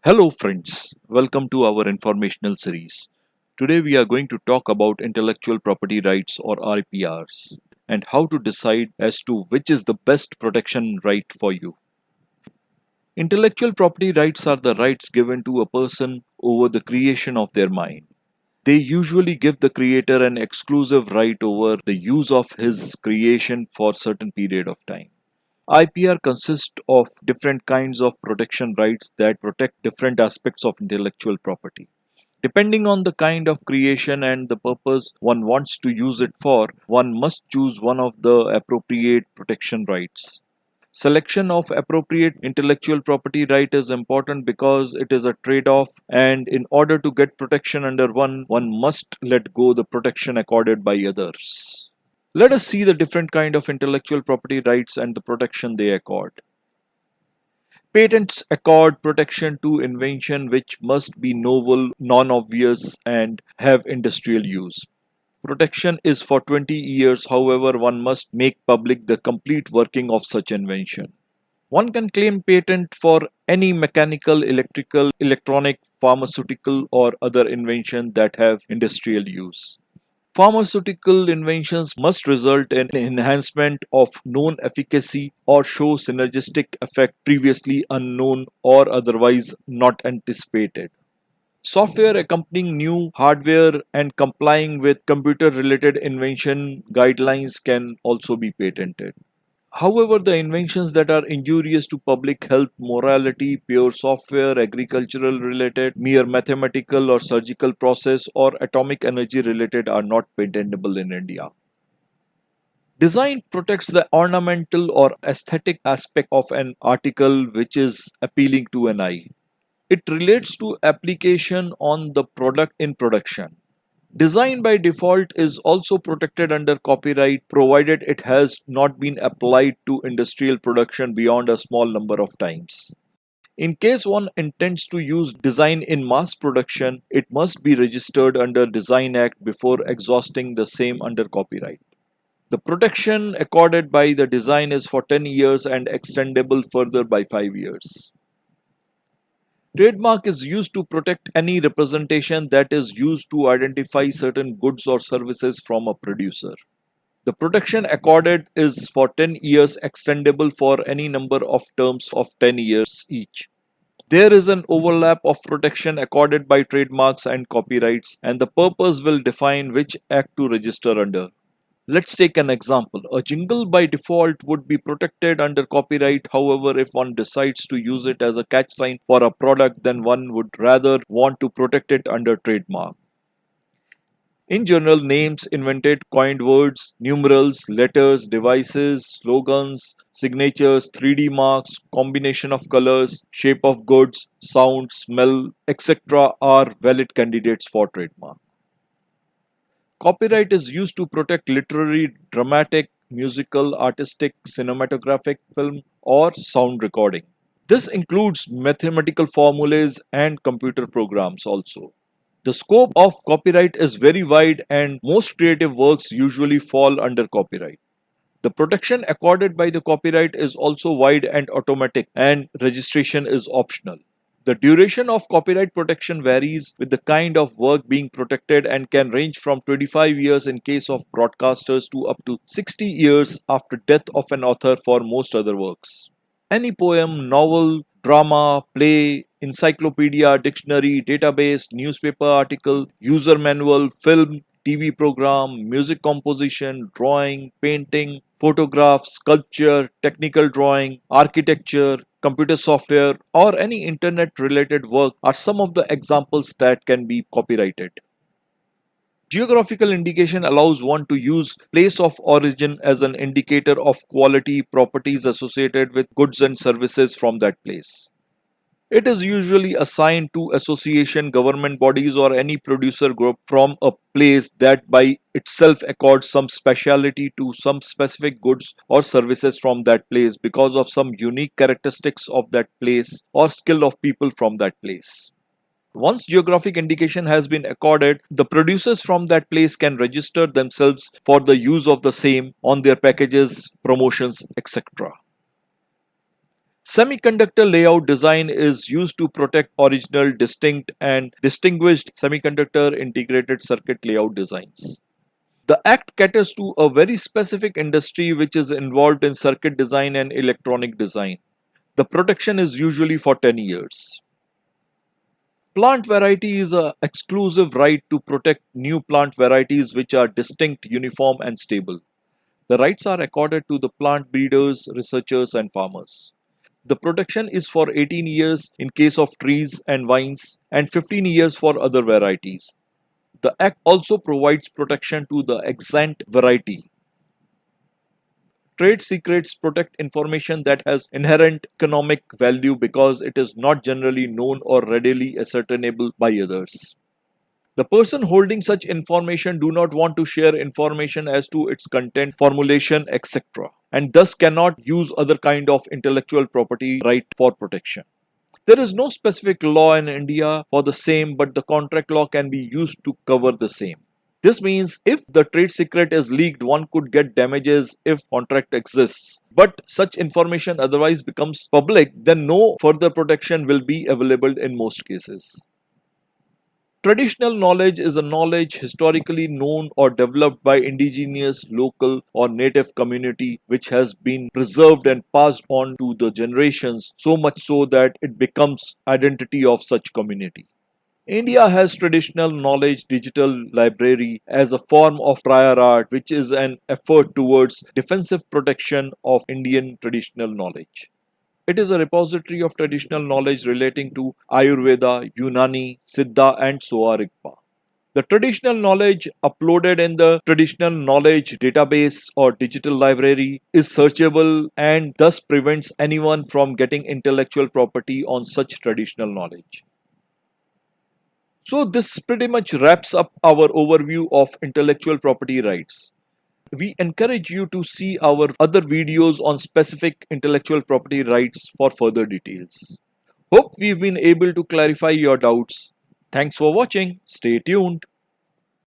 Hello friends, welcome to our informational series. Today we are going to talk about intellectual property rights or IPRs and how to decide as to which is the best protection right for you. Intellectual property rights are the rights given to a person over the creation of their mind. They usually give the creator an exclusive right over the use of his creation for a certain period of time. IPR consists of different kinds of protection rights that protect different aspects of intellectual property. Depending on the kind of creation and the purpose one wants to use it for, one must choose one of the appropriate protection rights. Selection of appropriate intellectual property right is important because it is a trade off, and in order to get protection under one must let go the protection accorded by others. Let us see the different kind of intellectual property rights and the protection they accord. Patents accord protection to invention which must be novel, non-obvious and have industrial use. Protection is for 20 years, however, one must make public the complete working of such invention. One can claim patent for any mechanical, electrical, electronic, pharmaceutical or other invention that have industrial use. Pharmaceutical inventions must result in enhancement of known efficacy or show synergistic effect previously unknown or otherwise not anticipated. Software accompanying new hardware and complying with computer related invention guidelines can also be patented. However, the inventions that are injurious to public health, morality, pure software, agricultural related, mere mathematical or surgical process, or atomic energy related are not patentable in India. Design protects the ornamental or aesthetic aspect of an article which is appealing to an eye. It relates to application on the product in production. Design by default is also protected under copyright provided it has not been applied to industrial production beyond a small number of times. In case one intends to use design in mass production, it must be registered under Design Act before exhausting the same under copyright. The protection accorded by the design is for 10 years and extendable further by 5 years. Trademark is used to protect any representation that is used to identify certain goods or services from a producer. The protection accorded is for 10 years, extendable for any number of terms of 10 years each. There is an overlap of protection accorded by trademarks and copyrights, and the purpose will define which act to register under. Let's take an example. A jingle by default would be protected under copyright. However, if one decides to use it as a catchline for a product, then one would rather want to protect it under trademark. In general, names, invented, coined words, numerals, letters, devices, slogans, signatures, 3D marks, combination of colors, shape of goods, sound, smell, etc. are valid candidates for trademark. Copyright is used to protect literary, dramatic, musical, artistic, cinematographic, film, or sound recording. This includes mathematical formulas and computer programs also. The scope of copyright is very wide and most creative works usually fall under copyright. The protection accorded by the copyright is also wide and automatic, and registration is optional. The duration of copyright protection varies with the kind of work being protected and can range from 25 years in case of broadcasters to up to 60 years after death of an author for most other works. Any poem, novel, drama, play, encyclopedia, dictionary, database, newspaper article, user manual, film, TV program, music composition, drawing, painting, photograph, sculpture, technical drawing, architecture, computer software, or any internet related work are some of the examples that can be copyrighted. Geographical indication allows one to use place of origin as an indicator of quality properties associated with goods and services from that place. It is usually assigned to association, government bodies, or any producer group from a place that by itself accords some speciality to some specific goods or services from that place because of some unique characteristics of that place or skill of people from that place. Once geographic indication has been accorded, the producers from that place can register themselves for the use of the same on their packages, promotions, etc. Semiconductor layout design is used to protect original, distinct, and distinguished semiconductor integrated circuit layout designs. The Act caters to a very specific industry which is involved in circuit design and electronic design. The protection is usually for 10 years. Plant variety is an exclusive right to protect new plant varieties which are distinct, uniform, and stable. The rights are accorded to the plant breeders, researchers, and farmers. The protection is for 18 years in case of trees and vines and 15 years for other varieties. The Act also provides protection to the exempt variety. Trade secrets protect information that has inherent economic value because it is not generally known or readily ascertainable by others. The person holding such information do not want to share information as to its content, formulation, etc., and thus cannot use other kind of intellectual property right for protection. There is no specific law in India for the same, but the contract law can be used to cover the same. This means if the trade secret is leaked, one could get damages if contract exists. But such information otherwise becomes public, then no further protection will be available in most cases. Traditional knowledge is a knowledge historically known or developed by indigenous, local, or native community which has been preserved and passed on to the generations, so much so that it becomes identity of such community. India has traditional knowledge digital library as a form of prior art which is an effort towards defensive protection of Indian traditional knowledge. It is a repository of traditional knowledge relating to Ayurveda, Unani, Siddha and Soarigpa. The traditional knowledge uploaded in the traditional knowledge database or digital library is searchable and thus prevents anyone from getting intellectual property on such traditional knowledge. So this pretty much wraps up our overview of intellectual property rights. We encourage you to see our other videos on specific intellectual property rights for further details. Hope we've been able to clarify your doubts. Thanks for watching. Stay tuned.